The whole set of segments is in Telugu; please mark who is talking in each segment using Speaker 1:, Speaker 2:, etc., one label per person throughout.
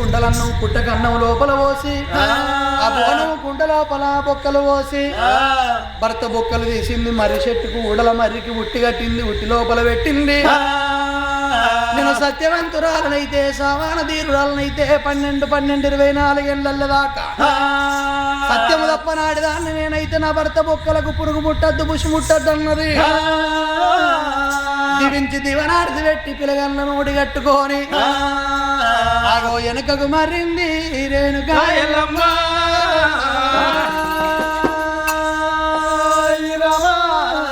Speaker 1: కుండలన్నం పుట్టకన్నం లోపల పోసి ఆ బోనం కుండ లోపల బొక్కలు పోసి భర్త బొక్కలు తీసింది మర్రి చెట్టుకు ఉడల మర్రికి ఉట్టి కట్టింది ఉట్టి లోపల పెట్టింది నేను సత్యవంతురాలనైతే సామాన ధీరురాలనైతే 12-24 ఏళ్ళ దాకా సత్యము తప్పనాడి దాన్ని నేనైతే నా భర్త బొక్కలకు పురుగు ముట్టద్దు బుషి ముట్టద్దు అన్నది దీవించి దివనార్ది పెట్టి పిలగన్న నోడి కట్టుకొని ఆగో వెనుకకు మరింది రేణుకా ఎల్లమ్మ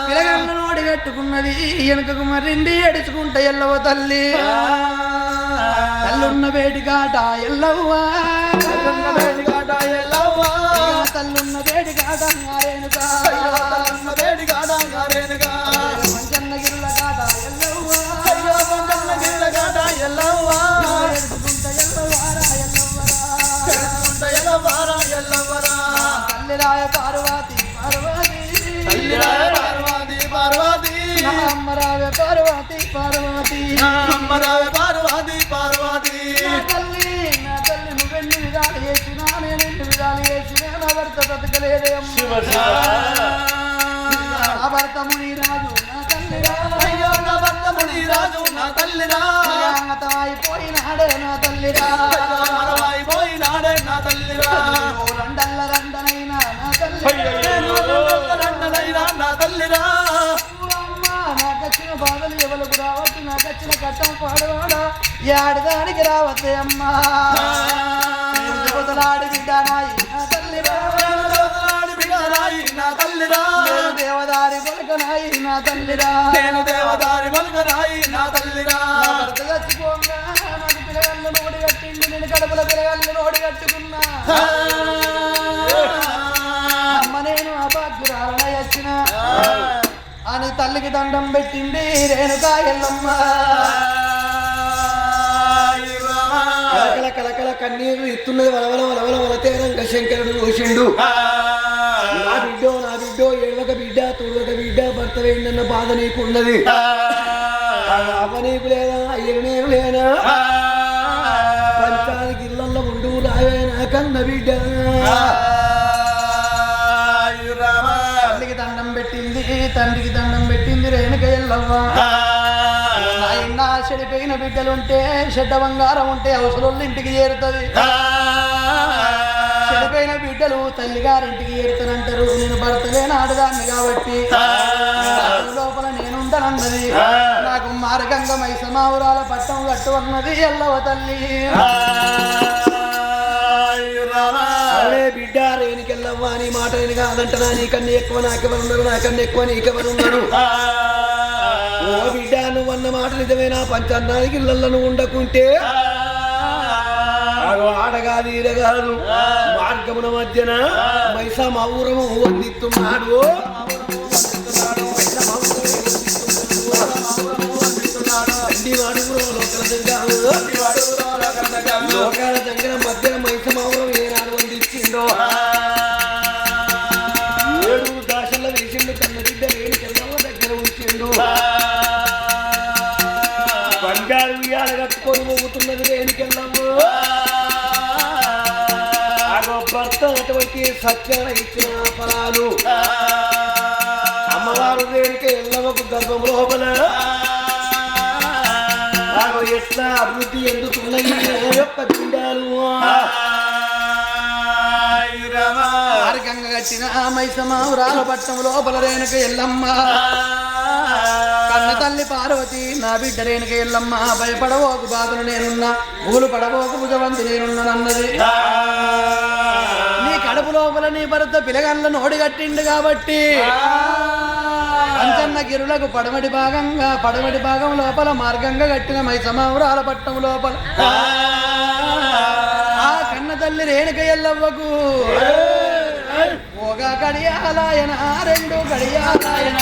Speaker 1: పిలగన్న నోడి కట్టుకున్నది వెనుకకు మరింది ఎడుచుకుంటా ఎల్లవ తల్లి తల్లున్న వేడిగాట ఎల్లవ్వ తల్లున్న వేడిగాట ఎల్లవ్వ తల్లున్న వేడిగాట రేణుకా తల్లున్న వేడిగాట రేణుకా పంచన్నగిరుల గాట ఎల్లవ్వ అయ్యో పంచన్నగిరుల గాట ఎల్లవ్వ ఎడుచుకుంటా ఎల్లవారా ఎల్లవ్వరా ఎడుచుకుంటా ఎల్లవారా ఎల్లవ్వరా తల్లిరాయ పార్వతి పార్వతి తల్లిరాయ పార్వతి పార్వతి అమ్మరావే పార్వతి పార్వతి అమ్మరావే పార్వతి పార్వతి నా తల్లి నువ్వెన్ని విధాలు చేసినా నేను ఎన్ని విధాలు చేసినా నా భర్త బ్రతకలేదే నా భర్త మునిరాజు నా తల్లిరా అయ్యో నా భర్త మునిరాజు నా తల్లిరా అయిపోయినాడే నా తల్లిరా అయిపోయినాడే నా తల్లిరా రండల్ల రండనైనా నా తల్లిరా నా తల్లిరా నాకొచ్చిన బాధలు ఎవరికి రావద్దు నాకొచ్చిన కట్టం పాడవాడా ఏడదానికి రావద్దే అమ్మా దేవతలాడి బిడ్డనాయి నా తల్లిరా నా తల్లిరా దేవదారి పలకనాయి నా తల్లిరా నేను దేవదారి పలకనాయి నా తల్లిరా భర్త చచ్చిపోగా నాకు పిల్లగాళ్ళు నోడి కట్టింది నేను కడుపుల పిల్లగాళ్ళు నోడి కట్టుకున్నా అమ్మ నేను అభాగ్యురాలనై వచ్చిన అని తల్లికి దండం పెట్టింది రేణుకా ఎల్లమ్మ కలకల కలకల కన్నీరు ఇస్తున్నది వలవల వలవల వలతేరంగ శంకరుడు చూసిండు నా బిడ్డో ఏడవక బిడ్డ తుడవక బిడ్డ భర్త వేయండన్న బాధ నీకున్నది అవ్వ నీకు లేదా అయ్యకు నేను లేనా పంచానికి ఇళ్ళల్లో ఉండు రావేనా కన్న బిడ్డ తల్లికి దండం పెట్టింది తండ్రికి దండం పెట్టింది రేణుక ఎల్లవ్వ ఆయన చెడిపోయిన బిడ్డలుంటే చెడ్డ బంగారం ఉంటే అవసరం ఇంటికి చేరుతుంది చెడిపోయిన బిడ్డలు తల్లిగారింటికి చేరుతానంటారు నేను భర్తలే నాడుదాన్ని కాబట్టి లోపల నేనుండనన్నది నాకు మార్గంగా మైసమావురాల పట్టం కట్టు అన్నది ఎల్లవ తల్లి అరే బిడ్డ రేణుకెళ్ళవ్వ నీ మాట నేను కాదంటనా నీకన్నా ఎక్కువ నాకెవరున్నారు నాకన్నా ఎక్కువ నీకెవరున్నారు ఓ బిడ్డ నువ్వన్న మాట నిజమేనా పంచన్నానికి ఇళ్ళను ఉండకుంటే ఆడగాదు ఈడగాదు మార్గమున మధ్యన మైసా మౌరము వందిస్తున్నాడు లోకాల దగ్గర మధ్యన మైసమౌరం ఏనాడు వందించిండో 7 దాశల్లో వేసిండు కన్న బిడ్డ రేణుకెళ్ళవ్వ దగ్గర ఉంచిండు బంగారు ఉయ్యాల కట్టుకొని మోగుతున్నది రేణుకెళ్ళవ్వ భర్త అటువంటి సత్యాన ఇచ్చిన ఫలాలు అమ్మవారు రేణుక ఎల్లవకు గర్భం లోపల ఎట్లా అభివృద్ధి ఎందుకున్నాయి యొక్క పిండాలు మార్గంగా కట్టిన మైసమావురాల పట్టం లోపల రేణుక ఎల్లమ్మ కన్న తల్లి పార్వతి నా బిడ్డ రేణుక ఎల్లమ్మ భయపడవోకు బాధలు నేనున్నా ఊలు పడవోకు భుజవంతి నేనున్నానన్నది నీ కడుపు లోపల నీ భర్త పిలగల్ల నోడి కట్టిండు కాబట్టి పంచన్న గిరులకు పడమటి భాగం లోపల మార్గంగా కట్టిన మైసమావురాల పట్టం లోపల ఆ కన్న తల్లి రేణుక ఎల్లవ్వకు ఒక గడియాలాయన 2 గడియాలాయన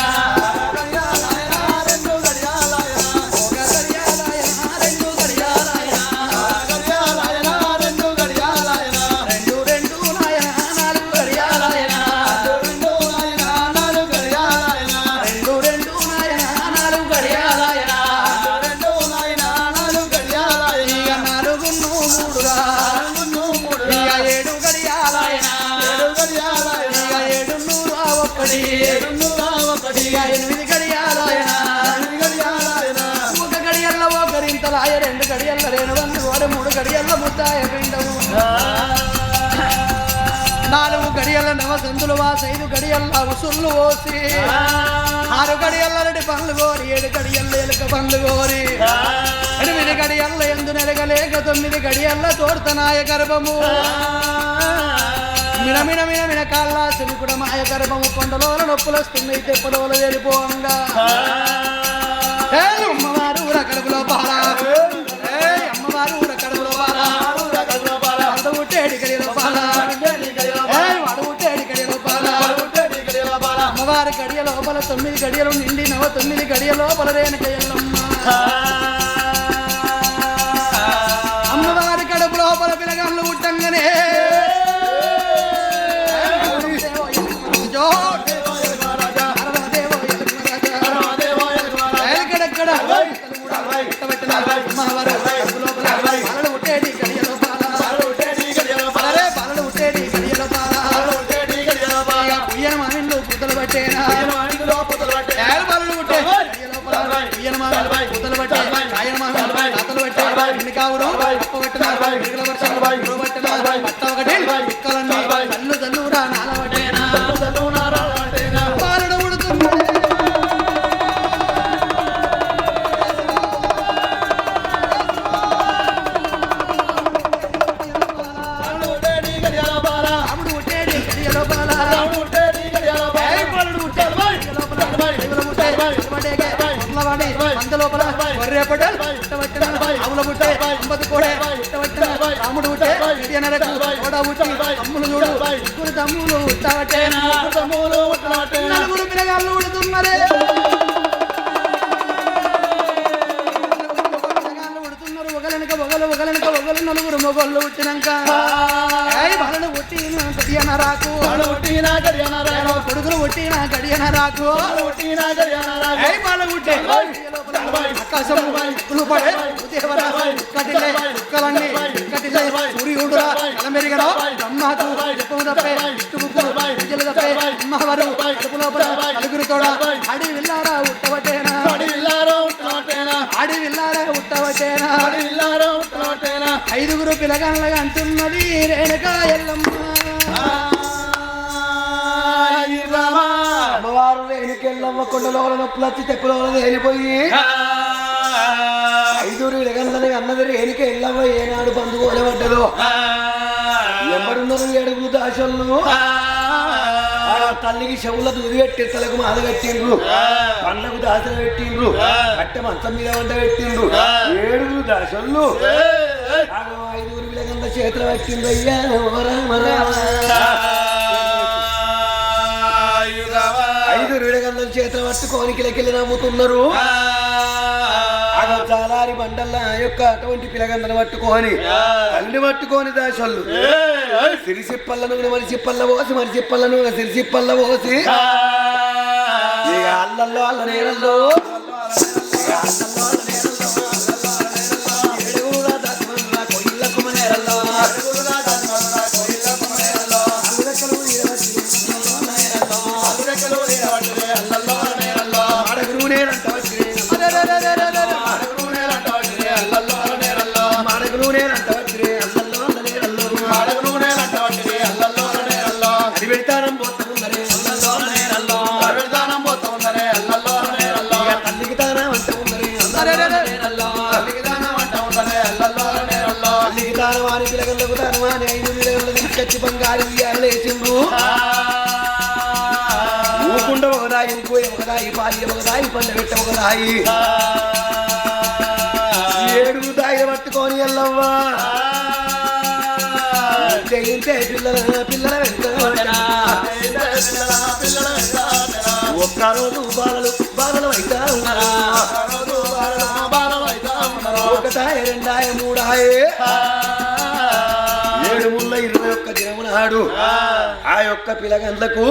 Speaker 1: మూడుగా 8 గడియాలాయన ఒక గడియల్లో ఒకరింతలాయ 2 గడియల్ల రేణువంది ఓడ 3 గడియల్ల ముద్దాయ పిండము 4 గడియల నవసందులు వాస 5 గడియల్ల ఉసుళ్ళు పోసి 6 గడియల్ల రెడ్డి పండ్లు కోరి 7 గడియల్ల ఎలుక పండ్లు కోరి 8 గడియల్ల ఎందు నెరగలేక 9 గడియల్ల తోడుతనాయ గర్భము మినమిన మినమిన కాళ్ళ చెనుకుడ మాయ గర్భము కొండలో నొప్పులు వస్తున్నాయి తెప్పడోల వెళ్ళిపోంగా అమ్మవారు ఊర కడుపులో పాలా అమ్మవారు ఊర కడుపులో పాలా ఉట్టేడి గడిలో పాలా అమ్మవారి గడియ లోపల 9 గడియలు నిండి 9 గడియ లోపల రేణుక ఎల్లమ్మ అమ్మవారి కడుపు లోపల పిలగాళ్ళు ఉట్టంగానే అమ్మవారు కడుపు లోపల బాలలు ఉట్టేడి గడియ లోపల బాలలు ఉట్టేడి గడియ లోపల ఉయ్యన మామిళ్ళు పుతలు పట్టేనా బాలలు ఉట్టే ఉయ్యన మామిళ్ళు పుతలు పట్టే కాయన మామిళ్ళు తాతలు పట్టే ఎన్ని కావురు అప్ప పట్టిన మిరుగుల వర్షం పట్టిన పట్ట ఒకటి ఇక్కలన్నీ తల్లు తల్లురా నాల పట్టేనా బాలుడు ఉడుతుంది లోపల వర్రేపటల్ పుట్టవట్టిన ఆవుల పుట్టే అంబది కూడా పుట్టవట్టిన రాముడు పుట్టే నరకు ఓడ పుట్టి తమ్ములు చూడు ముగ్గురు తమ్ములు పుట్టవట్టేనా నలుగురు పిల్లగాళ్ళు ఉడుతున్నరే ఉడుతున్నారు ఒకలెనక ఒకలు నలుగురు మొగళ్ళు పుట్టినాక బాలను పుట్టిన గడియన రాకు కొడుకులు పుట్టిన గడియన రాకు బాల పుట్టే ఆకాశము పడే సూర్యుడు మెరిగడో బ్రహ్మకు చెప్పు తప్పే విష్ణువుకు విద్యలు తప్పే అమ్మవారు కడుపు లోపల నలుగురు తోడ అడి విల్లారా ఉట్టవటేనా ఆడి విల్లారా ఉట్టవటేనా 5 పిలగాళ్ళగా అంటున్నది రేణుక ఎల్లమ్మ అమ్మవారు రేణుకెళ్ళమ్మ కొండలో నొప్పులు వచ్చి తెప్పులో వెళ్ళిపోయి 5 విలగందని అన్నది రేణుక ఎల్లమ్మ ఏనాడు బంధువులే పడ్డదో ఎంబడున్నారు 7 దాసళ్ళు తల్లికి చెవుల దూది పెట్టి తలకు మాల పెట్టిండ్రు పండ్లకు దాసలు పెట్టిండ్రు కట్టె మంచం మీద వంట పెట్టిండ్రు 7 దాసళ్ళు 5 విలగంద చేతులు పెట్టిండ్రు అయ్యా 5 విలగందల చేతులు పట్టుకొని కిలకిల నమ్ముతున్నారు చాలారి బండల్లా యొక్క అటువంటి పిలగందను పట్టుకొని తల్లి పట్టుకొని దాసళ్ళు సిరిసిప్పలను మరిసిప్పల్ల పోసి మరిసిప్పలను సిరిసిప్పల్ల పోసి ఇక అల్లల్లో అల్ల నేరల్లో కచ్చి బంగారు వేసిండ్రు ఊకుండ ఒకదాయి ఊపోయి ఒకదాయి పాలి ఒకదాయి పల్లె పెట్ట ఒకదాయి 7 దాయిలు పట్టుకొని ఎల్లవ్వా జయించే పిల్లల వెంట ఒక్కరోజు బాలలు అయితా ఉన్నారు ఒకటాయ 2 3 7 ముళ్ళ 21 దినమునాడు ఆ యొక్క పిలగండ్లకు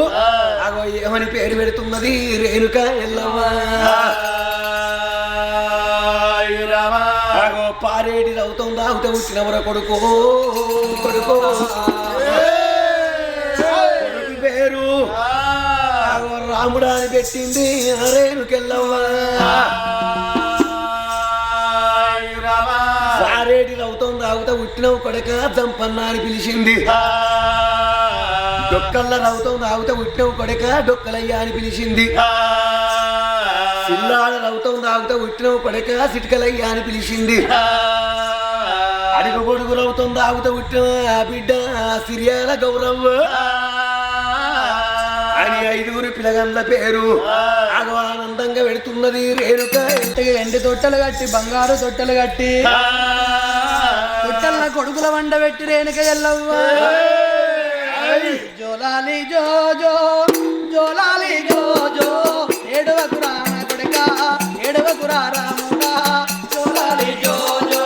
Speaker 1: అగో ఏమని పేరు పెడుతున్నది రేణుక ఎల్లమ్మ అగో పారేటి రౌతం దాగుత పుట్టినవర కొడుకు పేరు
Speaker 2: రాముడా అని పెట్టింది రేణుకెళ్ళవ్వా సారేటి రౌతం రావుతా ఉట్టినవు కొడక జంపన్న అని పిలిచింది డొక్కల్ల రౌతం రావుతా ఉట్టినవు కొడక డొక్కలయ్యా అని పిలిచింది సిల్లాడ రౌతం రావుతా ఉట్టినవు కొడక సిటికలయ్యా అని పిలిచింది అడుగు పొడుగు రౌతం రావుతా ఉట్టిన ఆ బిడ్డ సిరియాల గౌరవ్ అని 5 పిల్లగండ్ల పేరు ఆనందంగా పెడుతున్నది రేణుక
Speaker 1: ఎండి తొట్టెలు కట్టి బంగారు తొట్టెలు కట్టి తొట్టెల కొడుకుల వండ పెట్టి రేణుక ఎల్లవ్వ జోలాలి జో జో జోలాలి జో జో ఏడవకు రామ కొడుక ఏడవకు రాముడా జోలాలి జో జో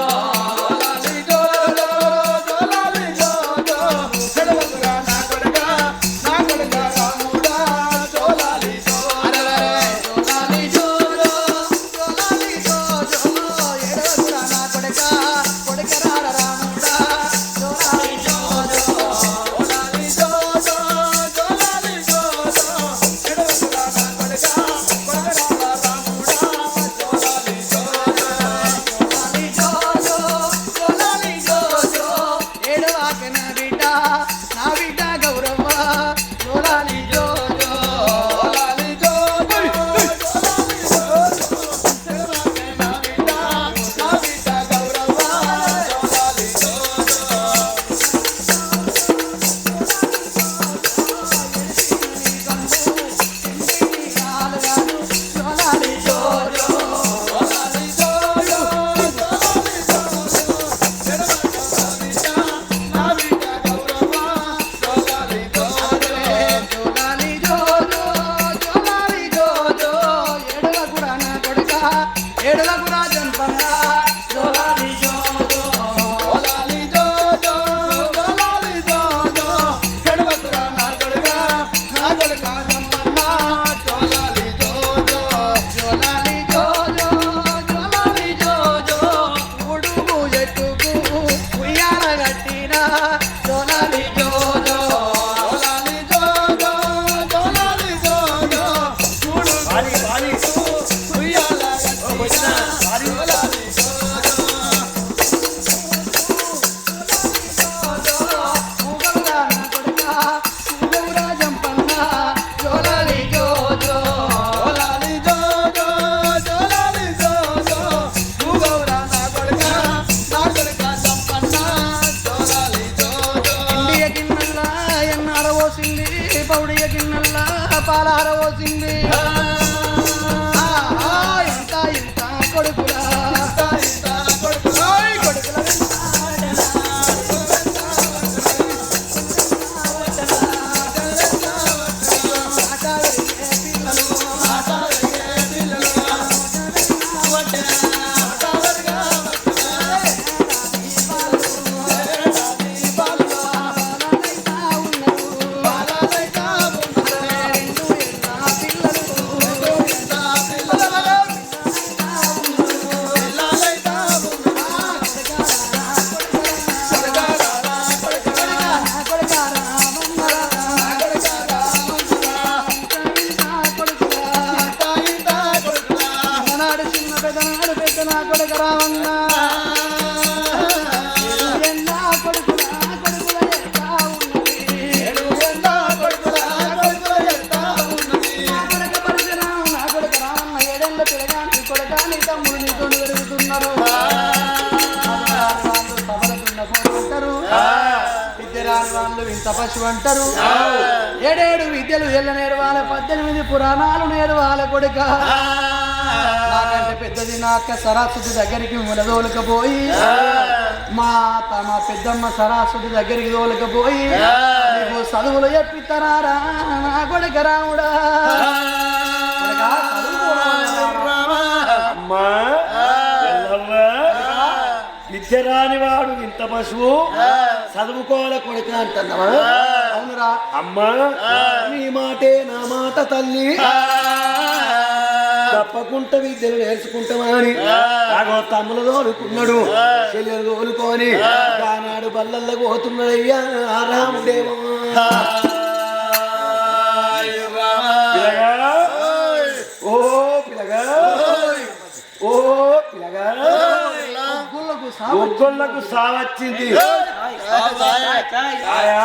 Speaker 1: తపస్సు అంటారు 7 విద్యలు ఎల్ల నేర్వాల 18 పురాణాలు నేర్వాల కొడుక నాకంటే పెద్దది నాక సరస్వతి దగ్గరికి మునదోలకపోయి మా పెద్దమ్మ సరస్వతి దగ్గరికి తోలకపోయి నీకు చదువులు చెప్పిస్తారా నా కొడుక రాముడా
Speaker 2: విద్యరాని వాడు ఇంత పశువు చదువుకోవాలి కొడుక అంటున్నావా?
Speaker 1: అవునురా
Speaker 2: అమ్మా, నీ మాటే నా మాట తల్లి, తప్పకుండా విద్యలు నేర్చుకుంటామని తమ్ములు తోలుకున్నాడు, చెల్లెలు తోలుకొని ఆనాడు బల్లల్లోకి పోతున్నాడయ్యా రాముడేమో.
Speaker 1: ఒగ్గులకు సాగు
Speaker 2: ఒక్కొల్లకు సావచ్చింది ఆయా